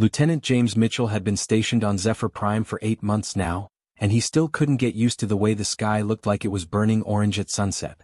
Lieutenant James Mitchell had been stationed on Zephyr Prime for 8 months now, and he still couldn't get used to the way the sky looked like it was burning orange at sunset.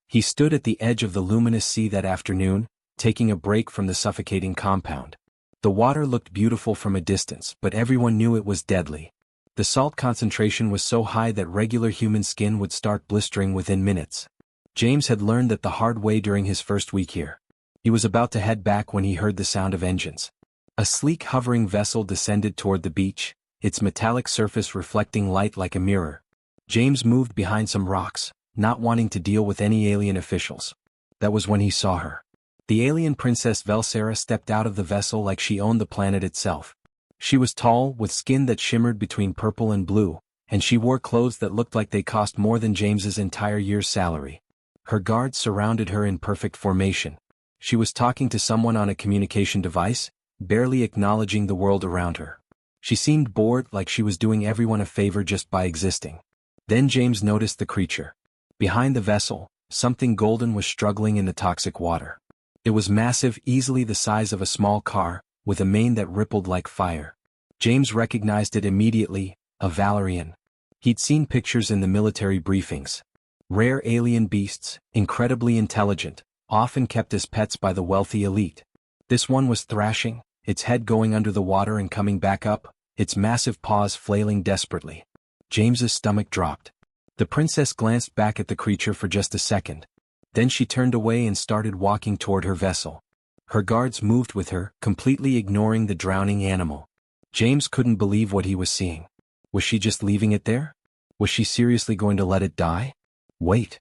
He stood at the edge of the luminous sea that afternoon, taking a break from the suffocating compound. The water looked beautiful from a distance, but everyone knew it was deadly. The salt concentration was so high that regular human skin would start blistering within minutes. James had learned that the hard way during his first week here. He was about to head back when he heard the sound of engines. A sleek hovering vessel descended toward the beach, its metallic surface reflecting light like a mirror. James moved behind some rocks, not wanting to deal with any alien officials. That was when he saw her. The alien Princess Velsera stepped out of the vessel like she owned the planet itself. She was tall, with skin that shimmered between purple and blue, and she wore clothes that looked like they cost more than James's entire year's salary. Her guards surrounded her in perfect formation. She was talking to someone on a communication device, barely acknowledging the world around her. She seemed bored, like she was doing everyone a favor just by existing. Then James noticed the creature. Behind the vessel, something golden was struggling in the toxic water. It was massive, easily the size of a small car, with a mane that rippled like fire. James recognized it immediately, a Valerian. He'd seen pictures in the military briefings. Rare alien beasts, incredibly intelligent, often kept as pets by the wealthy elite. This one was thrashing, its head going under the water and coming back up, its massive paws flailing desperately. James's stomach dropped. The princess glanced back at the creature for just a second. Then she turned away and started walking toward her vessel. Her guards moved with her, completely ignoring the drowning animal. James couldn't believe what he was seeing. Was she just leaving it there? Was she seriously going to let it die? Wait.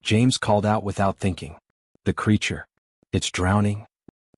James called out without thinking. The creature. It's drowning.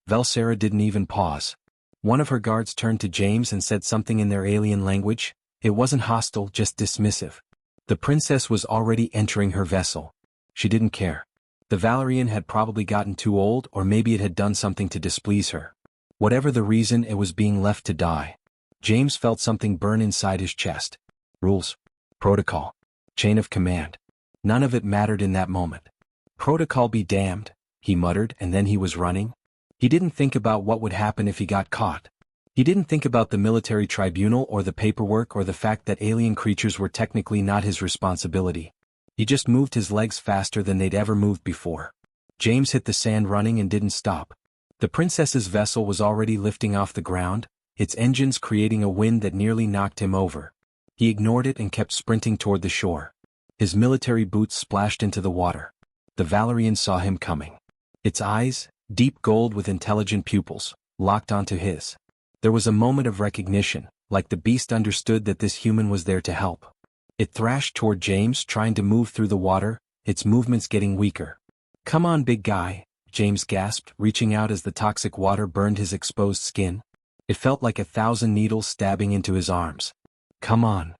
Velsera didn't even pause. One of her guards turned to James and said something in their alien language. It wasn't hostile, just dismissive. The princess was already entering her vessel. She didn't care. The Valerian had probably gotten too old, or maybe it had done something to displease her. Whatever the reason, it was being left to die. James felt something burn inside his chest. Rules. Protocol. Chain of command. None of it mattered in that moment. Protocol be damned, he muttered, and then he was running. He didn't think about what would happen if he got caught. He didn't think about the military tribunal or the paperwork or the fact that alien creatures were technically not his responsibility. He just moved his legs faster than they'd ever moved before. James hit the sand running and didn't stop. The princess's vessel was already lifting off the ground, its engines creating a wind that nearly knocked him over. He ignored it and kept sprinting toward the shore. His military boots splashed into the water. The Valerian saw him coming. Its eyes, deep gold with intelligent pupils, locked onto his. There was a moment of recognition, like the beast understood that this human was there to help. It thrashed toward James, trying to move through the water, its movements getting weaker. "Come on, big guy," James gasped, reaching out as the toxic water burned his exposed skin. It felt like 1,000 needles stabbing into his arms. "Come on."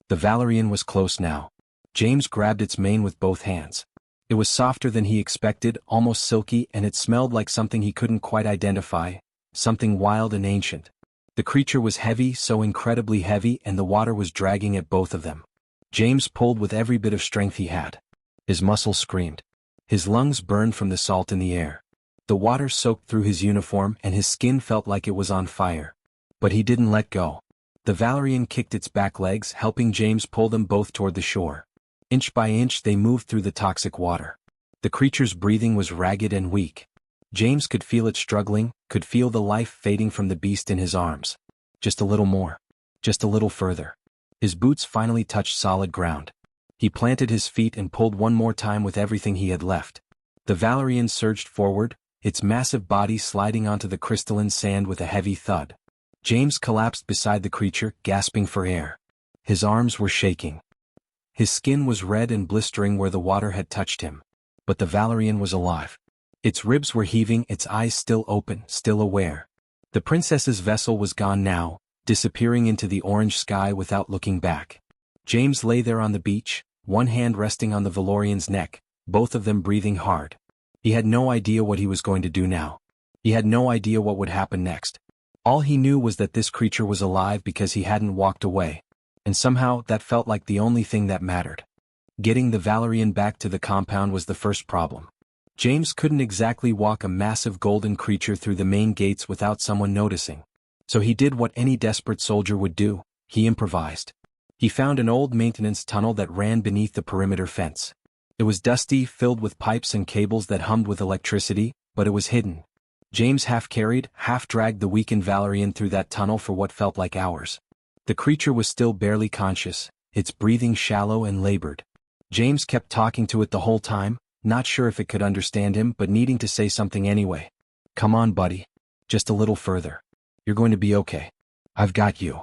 The Valerian was close now. James grabbed its mane with both hands. It was softer than he expected, almost silky, and it smelled like something he couldn't quite identify, something wild and ancient. The creature was heavy, so incredibly heavy, and the water was dragging at both of them. James pulled with every bit of strength he had. His muscles screamed. His lungs burned from the salt in the air. The water soaked through his uniform and his skin felt like it was on fire. But he didn't let go. The Valerian kicked its back legs, helping James pull them both toward the shore. Inch by inch they moved through the toxic water. The creature's breathing was ragged and weak. James could feel it struggling, could feel the life fading from the beast in his arms. Just a little more. Just a little further. His boots finally touched solid ground. He planted his feet and pulled one more time with everything he had left. The Valerian surged forward, its massive body sliding onto the crystalline sand with a heavy thud. James collapsed beside the creature, gasping for air. His arms were shaking. His skin was red and blistering where the water had touched him. But the Valerian was alive. Its ribs were heaving, its eyes still open, still aware. The princess's vessel was gone now, disappearing into the orange sky without looking back. James lay there on the beach, one hand resting on the Valorian's neck, both of them breathing hard. He had no idea what he was going to do now. He had no idea what would happen next. All he knew was that this creature was alive because he hadn't walked away. And somehow that felt like the only thing that mattered. Getting the Valerian back to the compound was the first problem. James couldn't exactly walk a massive golden creature through the main gates without someone noticing. So he did what any desperate soldier would do, he improvised. He found an old maintenance tunnel that ran beneath the perimeter fence. It was dusty, filled with pipes and cables that hummed with electricity, but it was hidden. James half-carried, half-dragged the weakened Valerian through that tunnel for what felt like hours. The creature was still barely conscious, its breathing shallow and labored. James kept talking to it the whole time, not sure if it could understand him but needing to say something anyway. "Come on, buddy. Just a little further. You're going to be okay. I've got you."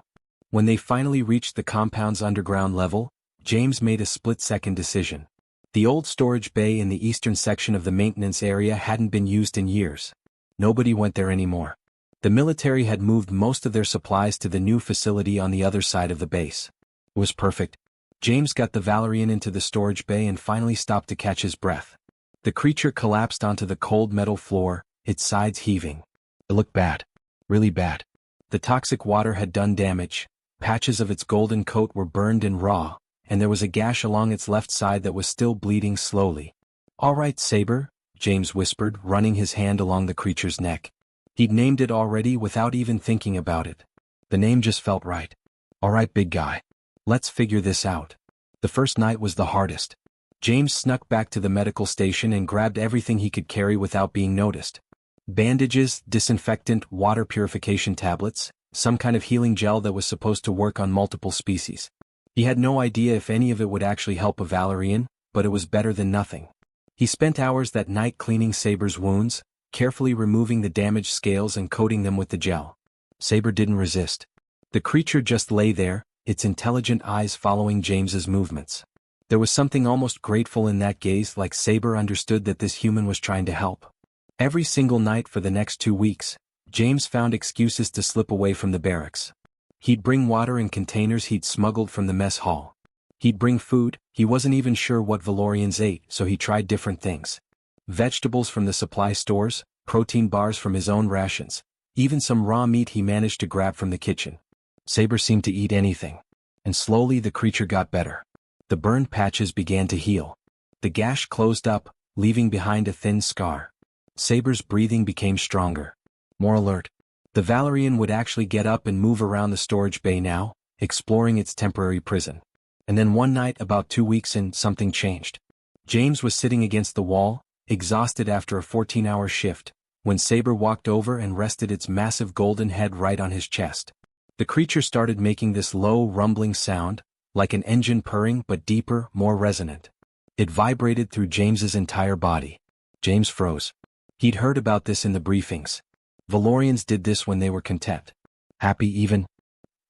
When they finally reached the compound's underground level, James made a split-second decision. The old storage bay in the eastern section of the maintenance area hadn't been used in years. Nobody went there anymore. The military had moved most of their supplies to the new facility on the other side of the base. It was perfect. James got the Valerian into the storage bay and finally stopped to catch his breath. The creature collapsed onto the cold metal floor, its sides heaving. It looked bad. Really bad. The toxic water had done damage. Patches of its golden coat were burned and raw, and there was a gash along its left side that was still bleeding slowly. "All right, Saber," James whispered, running his hand along the creature's neck. He'd named it already without even thinking about it. The name just felt right. "All right, big guy. Let's figure this out." The first night was the hardest. James snuck back to the medical station and grabbed everything he could carry without being noticed. Bandages, disinfectant, water purification tablets, some kind of healing gel that was supposed to work on multiple species. He had no idea if any of it would actually help a Valerian, but it was better than nothing. He spent hours that night cleaning Saber's wounds, carefully removing the damaged scales and coating them with the gel. Saber didn't resist. The creature just lay there, its intelligent eyes following James's movements. There was something almost grateful in that gaze, like Saber understood that this human was trying to help. Every single night for the next 2 weeks, James found excuses to slip away from the barracks. He'd bring water in containers he'd smuggled from the mess hall. He'd bring food. He wasn't even sure what Valorians ate, so he tried different things. Vegetables from the supply stores, protein bars from his own rations, even some raw meat he managed to grab from the kitchen. Saber seemed to eat anything. And slowly the creature got better. The burned patches began to heal. The gash closed up, leaving behind a thin scar. Saber's breathing became stronger. More alert. The Valerian would actually get up and move around the storage bay now, exploring its temporary prison. And then one night about 2 weeks in, something changed. James was sitting against the wall, exhausted after a 14-hour shift, when Saber walked over and rested its massive golden head right on his chest. The creature started making this low, rumbling sound, like an engine purring but deeper, more resonant. It vibrated through James's entire body. James froze. He'd heard about this in the briefings. Valorians did this when they were content. Happy even.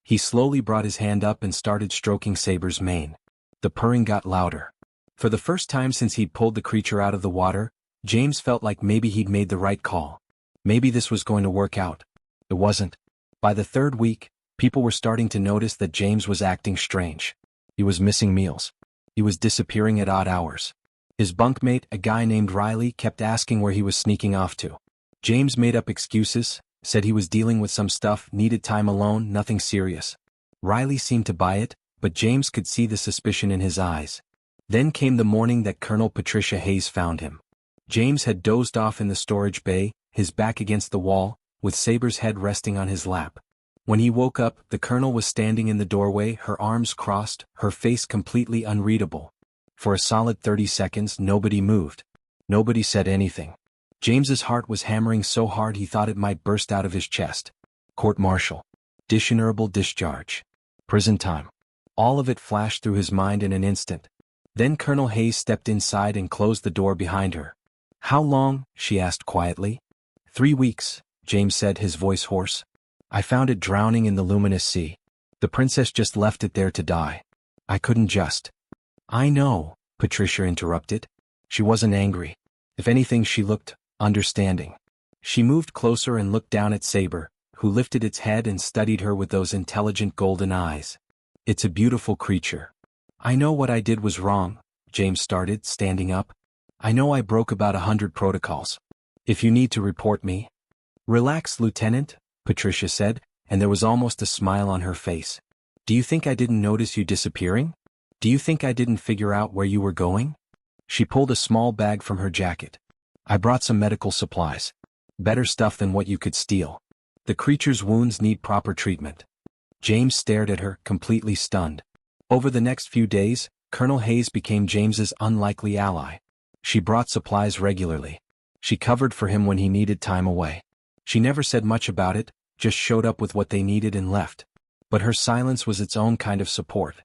He slowly brought his hand up and started stroking Saber's mane. The purring got louder. For the first time since he'd pulled the creature out of the water, James felt like maybe he'd made the right call. Maybe this was going to work out. It wasn't. By the 3rd week, people were starting to notice that James was acting strange. He was missing meals. He was disappearing at odd hours. His bunkmate, a guy named Riley, kept asking where he was sneaking off to. James made up excuses, said he was dealing with some stuff, needed time alone, nothing serious. Riley seemed to buy it, but James could see the suspicion in his eyes. Then came the morning that Colonel Patricia Hayes found him. James had dozed off in the storage bay, his back against the wall, with Saber's head resting on his lap. When he woke up, the colonel was standing in the doorway, her arms crossed, her face completely unreadable. For a solid 30 seconds nobody moved. Nobody said anything. James's heart was hammering so hard he thought it might burst out of his chest. Court-martial. Dishonorable discharge. Prison time. All of it flashed through his mind in an instant. Then Colonel Hayes stepped inside and closed the door behind her. "How long?" she asked quietly. 3 weeks, James said, his voice hoarse. "I found it drowning in the luminous sea. The princess just left it there to die. I couldn't just—" "I know," Patricia interrupted. She wasn't angry. If anything, she looked understanding. She moved closer and looked down at Saber, who lifted its head and studied her with those intelligent golden eyes. "It's a beautiful creature. I know what I did was wrong," James started, standing up. "I know I broke about 100 protocols. If you need to report me—" "Relax, Lieutenant," Patricia said, and there was almost a smile on her face. "Do you think I didn't notice you disappearing? Do you think I didn't figure out where you were going?" She pulled a small bag from her jacket. "I brought some medical supplies. Better stuff than what you could steal." The creature's wounds need proper treatment. James stared at her, completely stunned. Over the next few days, Colonel Hayes became James's unlikely ally. She brought supplies regularly. She covered for him when he needed time away. She never said much about it, just showed up with what they needed and left. But her silence was its own kind of support.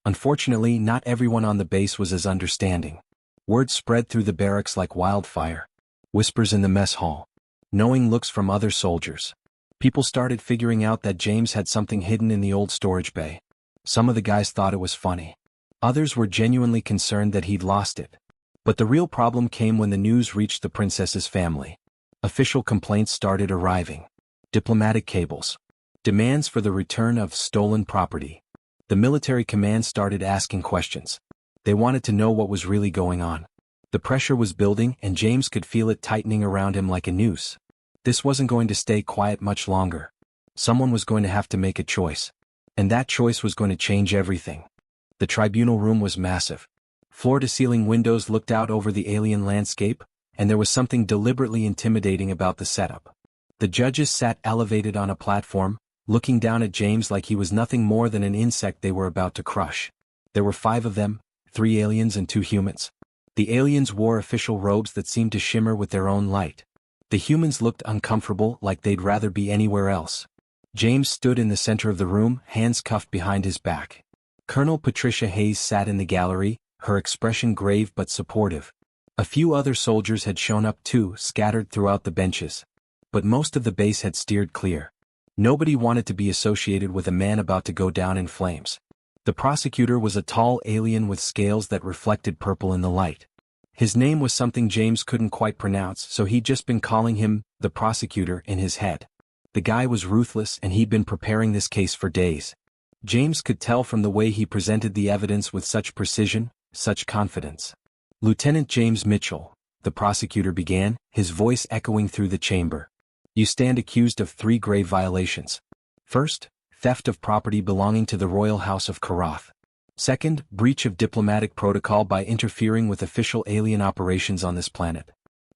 Unfortunately, not everyone on the base was as understanding. Word spread through the barracks like wildfire. Whispers in the mess hall. Knowing looks from other soldiers. People started figuring out that James had something hidden in the old storage bay. Some of the guys thought it was funny. Others were genuinely concerned that he'd lost it. But the real problem came when the news reached the princess's family. Official complaints started arriving. Diplomatic cables. Demands for the return of stolen property. The military command started asking questions. They wanted to know what was really going on. The pressure was building and James could feel it tightening around him like a noose. This wasn't going to stay quiet much longer. Someone was going to have to make a choice. And that choice was going to change everything. The tribunal room was massive. Floor-to-ceiling windows looked out over the alien landscape, and there was something deliberately intimidating about the setup. The judges sat elevated on a platform, looking down at James like he was nothing more than an insect they were about to crush. There were 5 of them, 3 aliens and 2 humans. The aliens wore official robes that seemed to shimmer with their own light. The humans looked uncomfortable, like they'd rather be anywhere else. James stood in the center of the room, hands cuffed behind his back. Colonel Patricia Hayes sat in the gallery, her expression grave but supportive. A few other soldiers had shown up too, scattered throughout the benches. But most of the base had steered clear. Nobody wanted to be associated with a man about to go down in flames. The prosecutor was a tall alien with scales that reflected purple in the light. His name was something James couldn't quite pronounce, so he'd just been calling him the prosecutor in his head. The guy was ruthless and he'd been preparing this case for days. James could tell from the way he presented the evidence with such precision, such confidence. Lieutenant James Mitchell, the prosecutor began, his voice echoing through the chamber. You stand accused of 3 grave violations. First, theft of property belonging to the royal house of Karath. Second, breach of diplomatic protocol by interfering with official alien operations on this planet.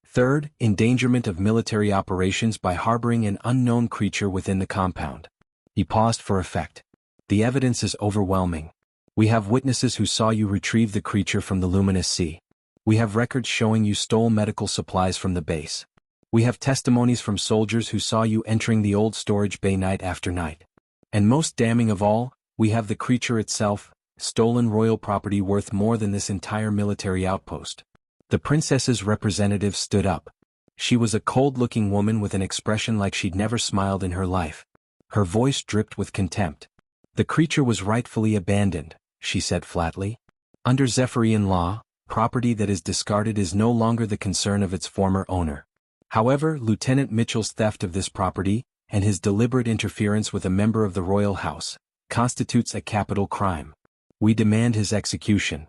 Third, endangerment of military operations by harboring an unknown creature within the compound. He paused for effect. The evidence is overwhelming. We have witnesses who saw you retrieve the creature from the luminous sea. We have records showing you stole medical supplies from the base. We have testimonies from soldiers who saw you entering the old storage bay night after night. And most damning of all, we have the creature itself, stolen royal property worth more than this entire military outpost. The princess's representative stood up. She was a cold-looking woman with an expression like she'd never smiled in her life. Her voice dripped with contempt. The creature was rightfully abandoned, she said flatly. Under Zephyrian law, property that is discarded is no longer the concern of its former owner. However, Lieutenant Mitchell's theft of this property, and his deliberate interference with a member of the royal house, constitutes a capital crime. We demand his execution.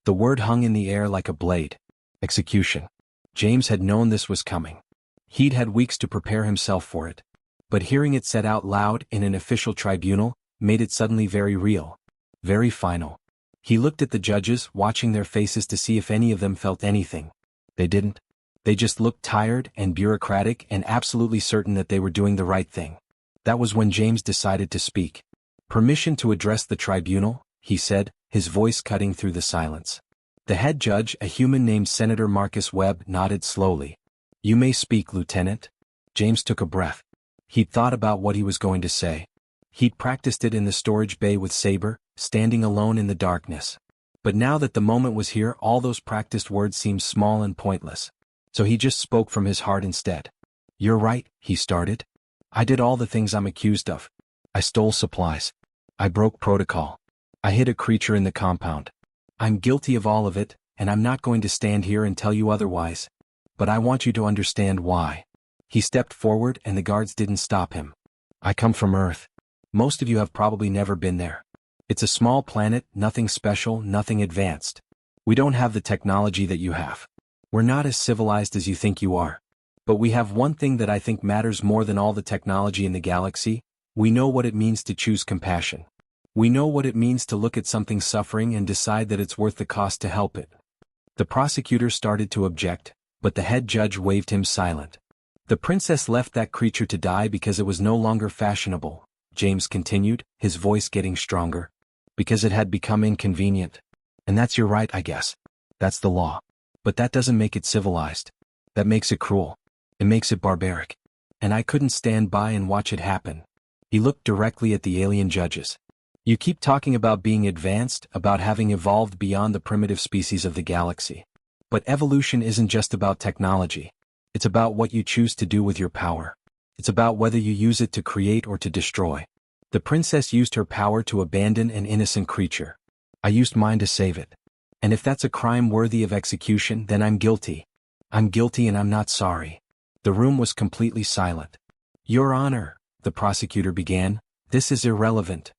The word hung in the air like a blade. Execution. James had known this was coming. He'd had weeks to prepare himself for it. But hearing it said out loud in an official tribunal made it suddenly very real. Very final. He looked at the judges, watching their faces to see if any of them felt anything. They didn't. They just looked tired and bureaucratic and absolutely certain that they were doing the right thing. That was when James decided to speak. Permission to address the tribunal, he said, his voice cutting through the silence. The head judge, a human named Senator Marcus Webb, nodded slowly. You may speak, Lieutenant. James took a breath. He'd thought about what he was going to say. He'd practiced it in the storage bay with Saber, standing alone in the darkness. But now that the moment was here, all those practiced words seemed small and pointless. So he just spoke from his heart instead. You're right, he started. I did all the things I'm accused of. I stole supplies. I broke protocol. I hid a creature in the compound. I'm guilty of all of it, and I'm not going to stand here and tell you otherwise. But I want you to understand why. He stepped forward and the guards didn't stop him. I come from Earth. Most of you have probably never been there. It's a small planet, nothing special, nothing advanced. We don't have the technology that you have. We're not as civilized as you think you are. But we have one thing that I think matters more than all the technology in the galaxy. We know what it means to choose compassion. We know what it means to look at something suffering and decide that it's worth the cost to help it. The prosecutor started to object, but the head judge waved him silent. The princess left that creature to die because it was no longer fashionable, James continued, his voice getting stronger. Because it had become inconvenient. And that's your right, I guess. That's the law. But that doesn't make it civilized. That makes it cruel. It makes it barbaric. And I couldn't stand by and watch it happen. He looked directly at the alien judges. You keep talking about being advanced, about having evolved beyond the primitive species of the galaxy. But evolution isn't just about technology. It's about what you choose to do with your power. It's about whether you use it to create or to destroy. The princess used her power to abandon an innocent creature. I used mine to save it. And if that's a crime worthy of execution, then I'm guilty. I'm guilty and I'm not sorry. The room was completely silent. Your Honor, the prosecutor began, this is irrelevant.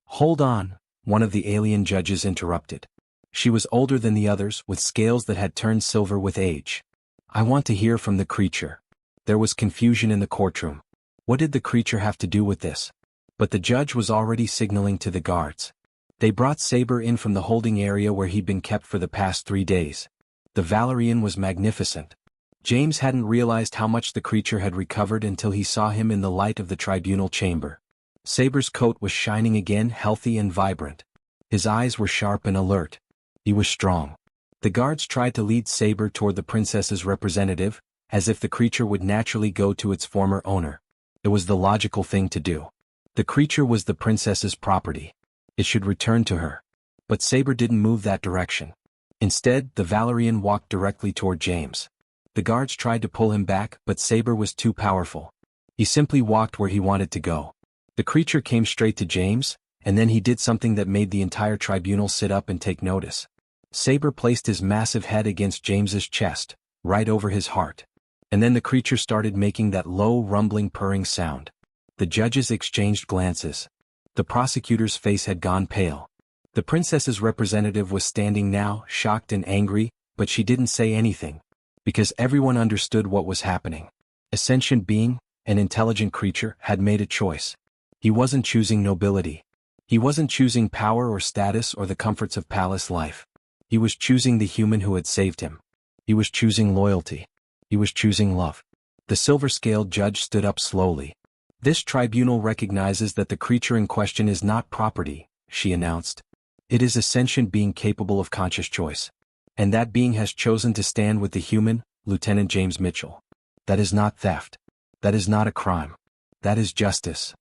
Hold on, one of the alien judges interrupted. She was older than the others, with scales that had turned silver with age. I want to hear from the creature. There was confusion in the courtroom. What did the creature have to do with this? But the judge was already signaling to the guards. They brought Saber in from the holding area where he'd been kept for the past 3 days. The Valerian was magnificent. James hadn't realized how much the creature had recovered until he saw him in the light of the tribunal chamber. Saber's coat was shining again, healthy and vibrant. His eyes were sharp and alert. He was strong. The guards tried to lead Saber toward the princess's representative, as if the creature would naturally go to its former owner. It was the logical thing to do. The creature was the princess's property. It should return to her. But Saber didn't move that direction. Instead, the Valerian walked directly toward James. The guards tried to pull him back, but Saber was too powerful. He simply walked where he wanted to go. The creature came straight to James, and then he did something that made the entire tribunal sit up and take notice. Saber placed his massive head against James's chest, right over his heart. And then the creature started making that low, rumbling, purring sound. The judges exchanged glances. The prosecutor's face had gone pale. The princess's representative was standing now, shocked and angry, but she didn't say anything. Because everyone understood what was happening. A sentient being, an intelligent creature, had made a choice. He wasn't choosing nobility. He wasn't choosing power or status or the comforts of palace life. He was choosing the human who had saved him. He was choosing loyalty. He was choosing love. The silver-scaled judge stood up slowly. This tribunal recognizes that the creature in question is not property, she announced. It is a sentient being capable of conscious choice. And that being has chosen to stand with the human, Lieutenant James Mitchell. That is not theft. That is not a crime. That is justice.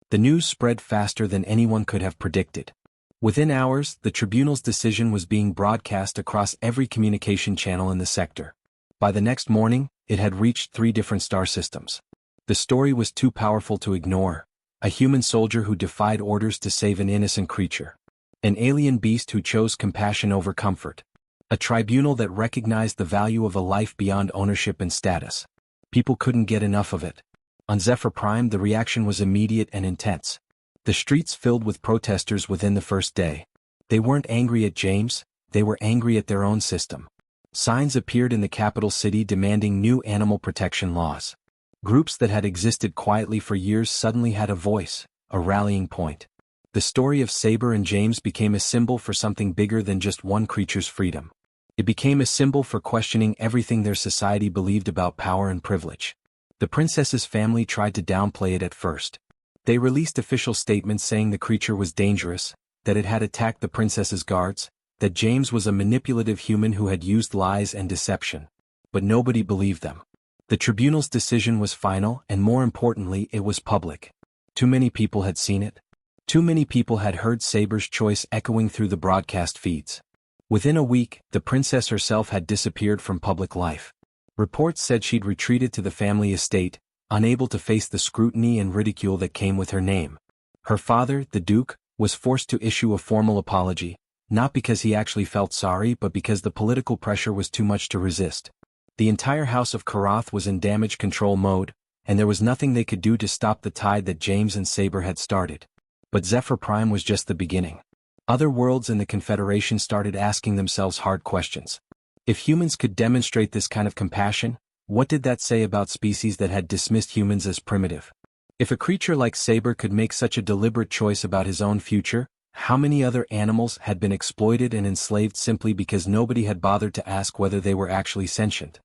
The news spread faster than anyone could have predicted. Within hours, the tribunal's decision was being broadcast across every communication channel in the sector. By the next morning, it had reached 3 different star systems. The story was too powerful to ignore. A human soldier who defied orders to save an innocent creature. An alien beast who chose compassion over comfort. A tribunal that recognized the value of a life beyond ownership and status. People couldn't get enough of it. On Zephyr Prime, the reaction was immediate and intense. The streets filled with protesters within the first day. They weren't angry at James, they were angry at their own system. Signs appeared in the capital city demanding new animal protection laws. Groups that had existed quietly for years suddenly had a voice, a rallying point. The story of Saber and James became a symbol for something bigger than just one creature's freedom. It became a symbol for questioning everything their society believed about power and privilege. The princess's family tried to downplay it at first. They released official statements saying the creature was dangerous, that it had attacked the princess's guards, that James was a manipulative human who had used lies and deception. But nobody believed them. The tribunal's decision was final, and more importantly, it was public. Too many people had seen it. Too many people had heard Saber's choice echoing through the broadcast feeds. Within a week, the princess herself had disappeared from public life. Reports said she'd retreated to the family estate, unable to face the scrutiny and ridicule that came with her name. Her father, the Duke, was forced to issue a formal apology, not because he actually felt sorry but because the political pressure was too much to resist. The entire House of Karath was in damage control mode, and there was nothing they could do to stop the tide that James and Saber had started. But Zephyr Prime was just the beginning. Other worlds in the Confederation started asking themselves hard questions. If humans could demonstrate this kind of compassion, what did that say about species that had dismissed humans as primitive? If a creature like Saber could make such a deliberate choice about his own future, how many other animals had been exploited and enslaved simply because nobody had bothered to ask whether they were actually sentient?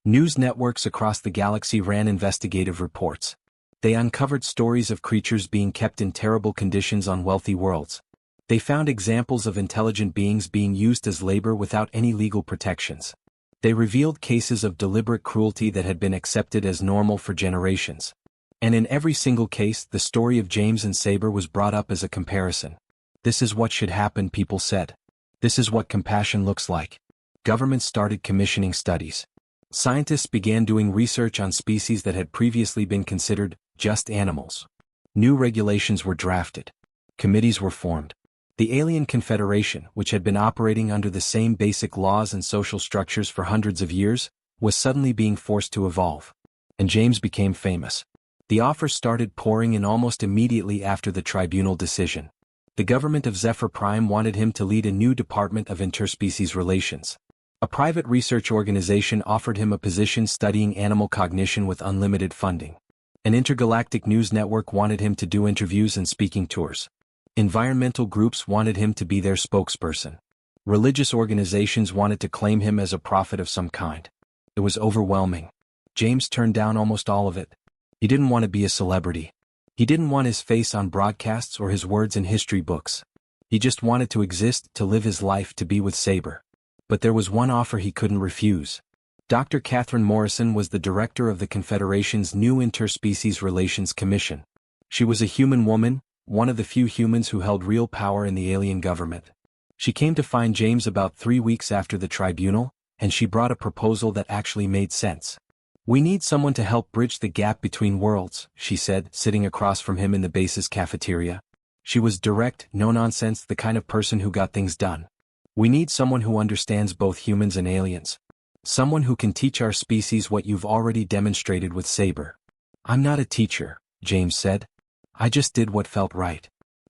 News networks across the galaxy ran investigative reports. They uncovered stories of creatures being kept in terrible conditions on wealthy worlds. They found examples of intelligent beings being used as labor without any legal protections. They revealed cases of deliberate cruelty that had been accepted as normal for generations. And in every single case, the story of James and Saber was brought up as a comparison. This is what should happen, people said. This is what compassion looks like. Governments started commissioning studies. Scientists began doing research on species that had previously been considered just animals. New regulations were drafted. Committees were formed. The Alien Confederation, which had been operating under the same basic laws and social structures for hundreds of years, was suddenly being forced to evolve. And James became famous. The offers started pouring in almost immediately after the tribunal decision. The government of Zephyr Prime wanted him to lead a new department of interspecies relations. A private research organization offered him a position studying animal cognition with unlimited funding. An intergalactic news network wanted him to do interviews and speaking tours. Environmental groups wanted him to be their spokesperson. Religious organizations wanted to claim him as a prophet of some kind. It was overwhelming. James turned down almost all of it. He didn't want to be a celebrity. He didn't want his face on broadcasts or his words in history books. He just wanted to exist, to live his life, to be with Saber. But there was one offer he couldn't refuse. Dr. Catherine Morrison was the director of the Confederation's new Interspecies Relations Commission. She was a human woman, one of the few humans who held real power in the alien government. She came to find James about 3 weeks after the tribunal, and she brought a proposal that actually made sense. "We need someone to help bridge the gap between worlds," she said, sitting across from him in the base's cafeteria. She was direct, no-nonsense, the kind of person who got things done. "We need someone who understands both humans and aliens. Someone who can teach our species what you've already demonstrated with Saber." "I'm not a teacher," James said. "I just did what felt right."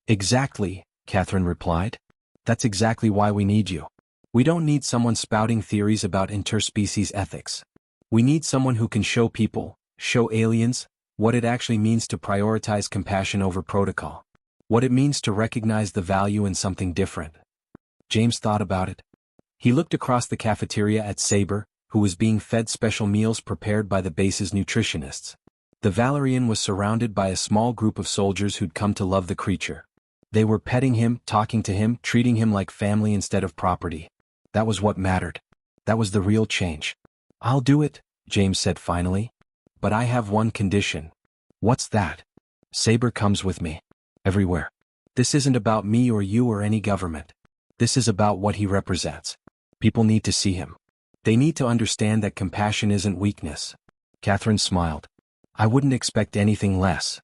"Exactly," Catherine replied. "That's exactly why we need you. We don't need someone spouting theories about interspecies ethics. We need someone who can show people, show aliens, what it actually means to prioritize compassion over protocol. What it means to recognize the value in something different." James thought about it. He looked across the cafeteria at Saber, who was being fed special meals prepared by the base's nutritionists. The Valerian was surrounded by a small group of soldiers who'd come to love the creature. They were petting him, talking to him, treating him like family instead of property. That was what mattered. That was the real change. "I'll do it," James said finally. "But I have one condition." "What's that?" "Saber comes with me. Everywhere. This isn't about me or you or any government. This is about what he represents. People need to see him. They need to understand that compassion isn't weakness." Catherine smiled. "I wouldn't expect anything less."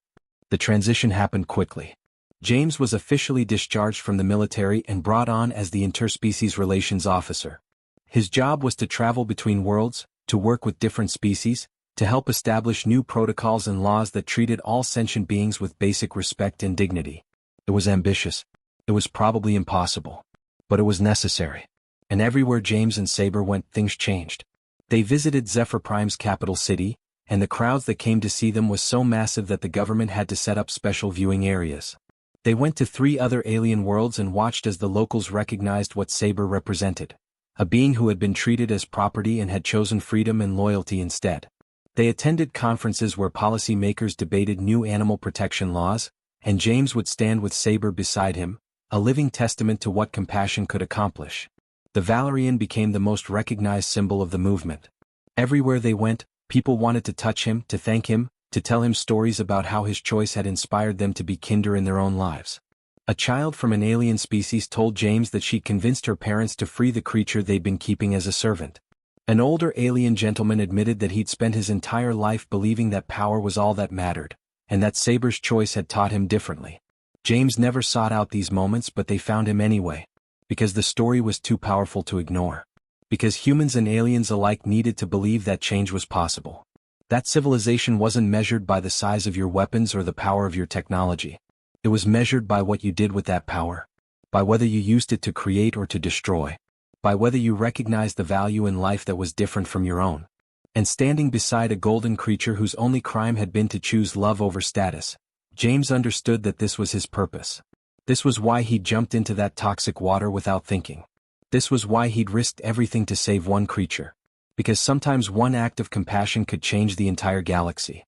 The transition happened quickly. James was officially discharged from the military and brought on as the Interspecies Relations Officer. His job was to travel between worlds, to work with different species, to help establish new protocols and laws that treated all sentient beings with basic respect and dignity. It was ambitious. It was probably impossible. But it was necessary. And everywhere James and Saber went, things changed. They visited Zephyr Prime's capital city, and the crowds that came to see them was so massive that the government had to set up special viewing areas. They went to 3 other alien worlds and watched as the locals recognized what Saber represented. A being who had been treated as property and had chosen freedom and loyalty instead. They attended conferences where policymakers debated new animal protection laws, and James would stand with Saber beside him, a living testament to what compassion could accomplish. The Valerian became the most recognized symbol of the movement. Everywhere they went, people wanted to touch him, to thank him, to tell him stories about how his choice had inspired them to be kinder in their own lives. A child from an alien species told James that she'd convinced her parents to free the creature they'd been keeping as a servant. An older alien gentleman admitted that he'd spent his entire life believing that power was all that mattered, and that Saber's choice had taught him differently. James never sought out these moments, but they found him anyway. Because the story was too powerful to ignore. Because humans and aliens alike needed to believe that change was possible. That civilization wasn't measured by the size of your weapons or the power of your technology. It was measured by what you did with that power. By whether you used it to create or to destroy. By whether you recognized the value in life that was different from your own. And standing beside a golden creature whose only crime had been to choose love over status, James understood that this was his purpose. This was why he'd jumped into that toxic water without thinking. This was why he'd risked everything to save one creature. Because sometimes one act of compassion could change the entire galaxy.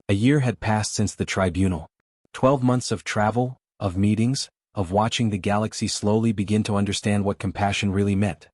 A year had passed since the tribunal. 12 months of travel, of meetings, of watching the galaxy slowly begin to understand what compassion really meant.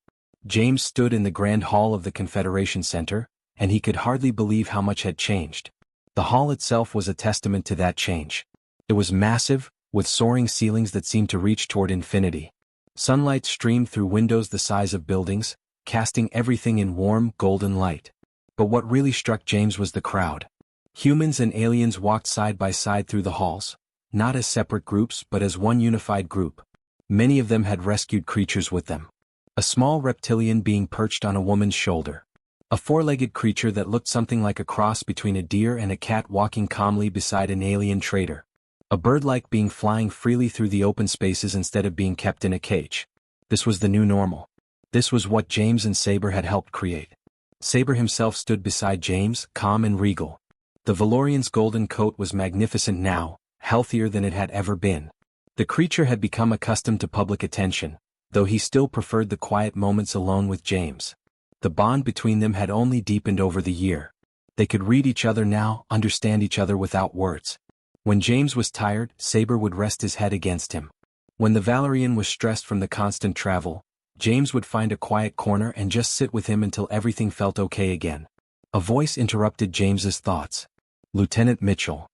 James stood in the grand hall of the Confederation Center, and he could hardly believe how much had changed. The hall itself was a testament to that change. It was massive, with soaring ceilings that seemed to reach toward infinity. Sunlight streamed through windows the size of buildings, casting everything in warm, golden light. But what really struck James was the crowd. Humans and aliens walked side by side through the halls, not as separate groups but as one unified group. Many of them had rescued creatures with them. A small reptilian being perched on a woman's shoulder. A four-legged creature that looked something like a cross between a deer and a cat walking calmly beside an alien trader. A bird-like being flying freely through the open spaces instead of being kept in a cage. This was the new normal. This was what James and Saber had helped create. Saber himself stood beside James, calm and regal. The Valorian's golden coat was magnificent now, healthier than it had ever been. The creature had become accustomed to public attention, though he still preferred the quiet moments alone with James. The bond between them had only deepened over the year. They could read each other now, understand each other without words. When James was tired, Saber would rest his head against him. When the Valorian was stressed from the constant travel, James would find a quiet corner and just sit with him until everything felt okay again. A voice interrupted James's thoughts. Lieutenant Mitchell.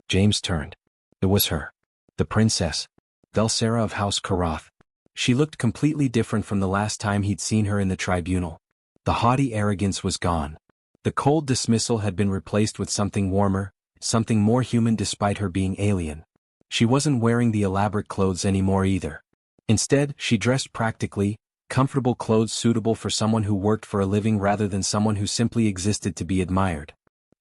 James turned. It was her. The princess. Velsera of House Karath. She looked completely different from the last time he'd seen her in the tribunal. The haughty arrogance was gone. The cold dismissal had been replaced with something warmer, something more human despite her being alien. She wasn't wearing the elaborate clothes anymore either. Instead, she dressed practically, comfortable clothes suitable for someone who worked for a living rather than someone who simply existed to be admired.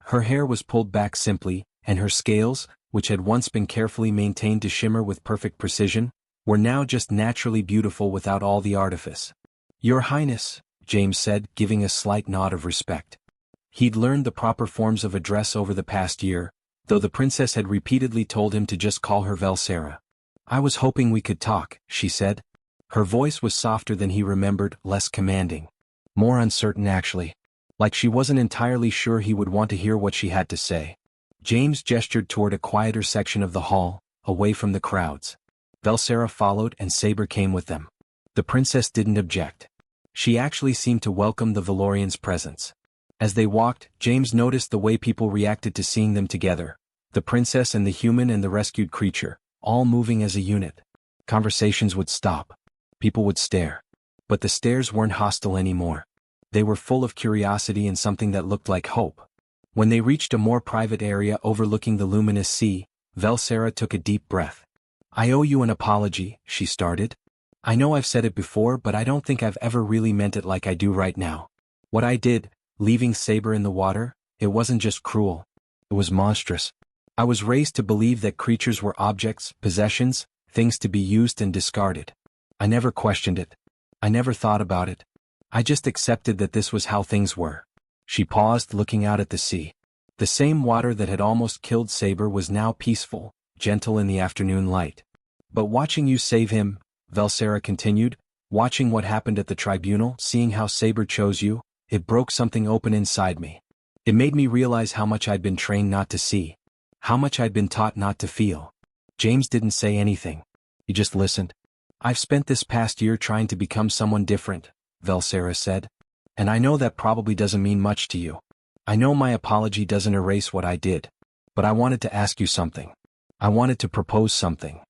Her hair was pulled back simply, and her scales, which had once been carefully maintained to shimmer with perfect precision, were now just naturally beautiful without all the artifice. Your Highness, James said, giving a slight nod of respect. He'd learned the proper forms of address over the past year, though the princess had repeatedly told him to just call her Velsera. I was hoping we could talk, she said. Her voice was softer than he remembered, less commanding. More uncertain actually. Like she wasn't entirely sure he would want to hear what she had to say. James gestured toward a quieter section of the hall, away from the crowds. Velsera followed and Saber came with them. The princess didn't object. She actually seemed to welcome the Valorian's presence. As they walked, James noticed the way people reacted to seeing them together. The princess and the human and the rescued creature, all moving as a unit. Conversations would stop. People would stare. But the stares weren't hostile anymore. They were full of curiosity and something that looked like hope. When they reached a more private area overlooking the luminous sea, Velsera took a deep breath. I owe you an apology, she started. I know I've said it before, but I don't think I've ever really meant it like I do right now. What I did, leaving Saber in the water, it wasn't just cruel. It was monstrous. I was raised to believe that creatures were objects, possessions, things to be used and discarded. I never questioned it. I never thought about it. I just accepted that this was how things were. She paused, looking out at the sea. The same water that had almost killed Saber was now peaceful, gentle in the afternoon light. But watching you save him, Velsera continued, watching what happened at the tribunal, seeing how Saber chose you, it broke something open inside me. It made me realize how much I'd been trained not to see. How much I'd been taught not to feel. James didn't say anything. He just listened. I've spent this past year trying to become someone different, Velsera said. And I know that probably doesn't mean much to you. I know my apology doesn't erase what I did. But I wanted to ask you something. I wanted to propose something.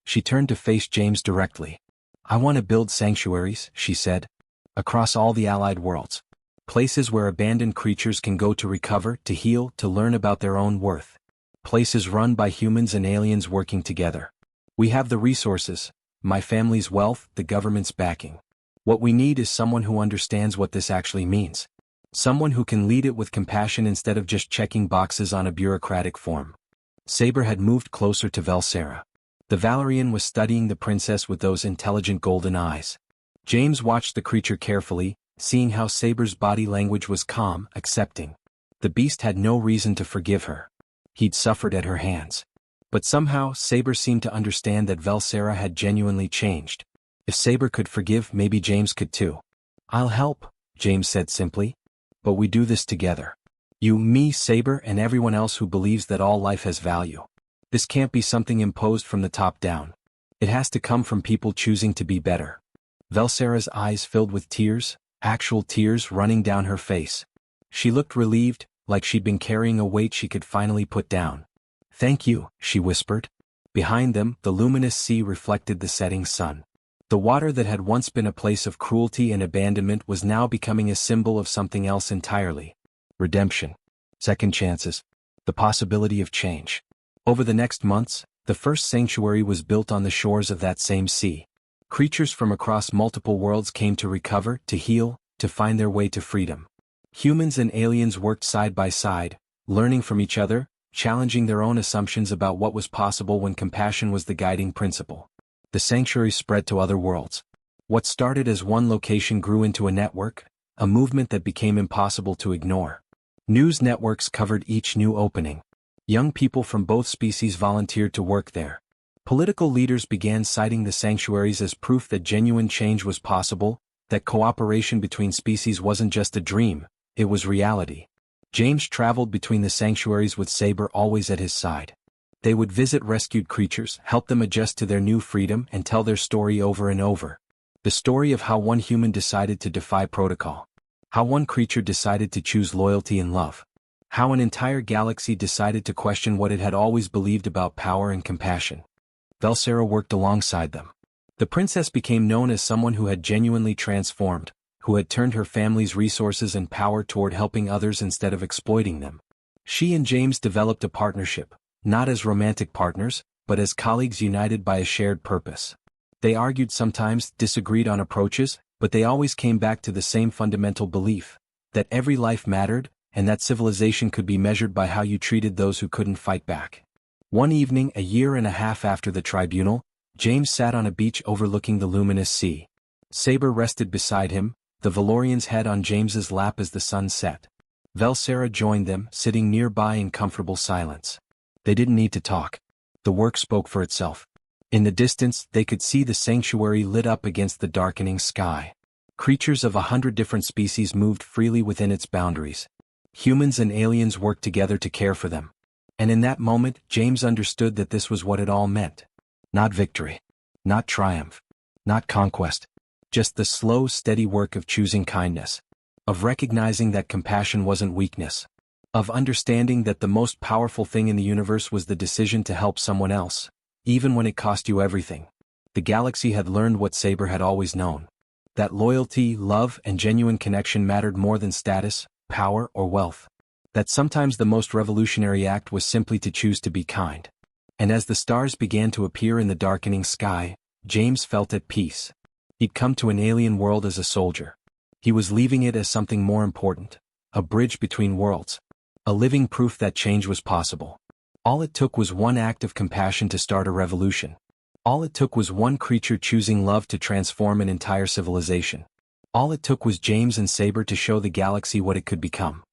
She turned to face James directly. I want to build sanctuaries, she said. Across all the allied worlds. Places where abandoned creatures can go to recover, to heal, to learn about their own worth. Places run by humans and aliens working together. We have the resources, my family's wealth, the government's backing. What we need is someone who understands what this actually means. Someone who can lead it with compassion instead of just checking boxes on a bureaucratic form. Saber had moved closer to Velsera. The Valorian was studying the princess with those intelligent golden eyes. James watched the creature carefully, seeing how Saber's body language was calm, accepting. The beast had no reason to forgive her. He'd suffered at her hands. But somehow, Saber seemed to understand that Velsera had genuinely changed. If Saber could forgive, maybe James could too. I'll help, James said simply. but we do this together. You, me, Saber, and everyone else who believes that all life has value. This can't be something imposed from the top down. It has to come from people choosing to be better. Velsera's eyes filled with tears, actual tears running down her face. She looked relieved, like she'd been carrying a weight she could finally put down. "Thank you," she whispered. Behind them, the luminous sea reflected the setting sun. The water that had once been a place of cruelty and abandonment was now becoming a symbol of something else entirely. Redemption. Second chances. The possibility of change. Over the next months, the first sanctuary was built on the shores of that same sea. Creatures from across multiple worlds came to recover, to heal, to find their way to freedom. Humans and aliens worked side by side, learning from each other, challenging their own assumptions about what was possible when compassion was the guiding principle. The sanctuary spread to other worlds. What started as one location grew into a network, a movement that became impossible to ignore. News networks covered each new opening. Young people from both species volunteered to work there. Political leaders began citing the sanctuaries as proof that genuine change was possible, that cooperation between species wasn't just a dream, it was reality. James traveled between the sanctuaries with Saber always at his side. They would visit rescued creatures, help them adjust to their new freedom, and tell their story over and over. The story of how one human decided to defy protocol. How one creature decided to choose loyalty and love. How an entire galaxy decided to question what it had always believed about power and compassion. Velsera worked alongside them. The princess became known as someone who had genuinely transformed, who had turned her family's resources and power toward helping others instead of exploiting them. She and James developed a partnership, not as romantic partners, but as colleagues united by a shared purpose. They argued sometimes, disagreed on approaches, but they always came back to the same fundamental belief, that every life mattered, and that civilization could be measured by how you treated those who couldn't fight back. One evening, a year and a half after the tribunal, James sat on a beach overlooking the luminous sea. Saber rested beside him, the Valorian's head on James's lap as the sun set. Velsera joined them, sitting nearby in comfortable silence. They didn't need to talk. The work spoke for itself. In the distance, they could see the sanctuary lit up against the darkening sky. Creatures of 100 different species moved freely within its boundaries. Humans and aliens worked together to care for them. And in that moment, James understood that this was what it all meant. Not victory. Not triumph. Not conquest. Just the slow, steady work of choosing kindness. Of recognizing that compassion wasn't weakness. Of understanding that the most powerful thing in the universe was the decision to help someone else, even when it cost you everything. The galaxy had learned what Saber had always known. That loyalty, love, and genuine connection mattered more than status, power, or wealth. That sometimes the most revolutionary act was simply to choose to be kind. And as the stars began to appear in the darkening sky, James felt at peace. He'd come to an alien world as a soldier. He was leaving it as something more important, a bridge between worlds. A living proof that change was possible. All it took was one act of compassion to start a revolution. All it took was one creature choosing love to transform an entire civilization. All it took was James and Saber to show the galaxy what it could become.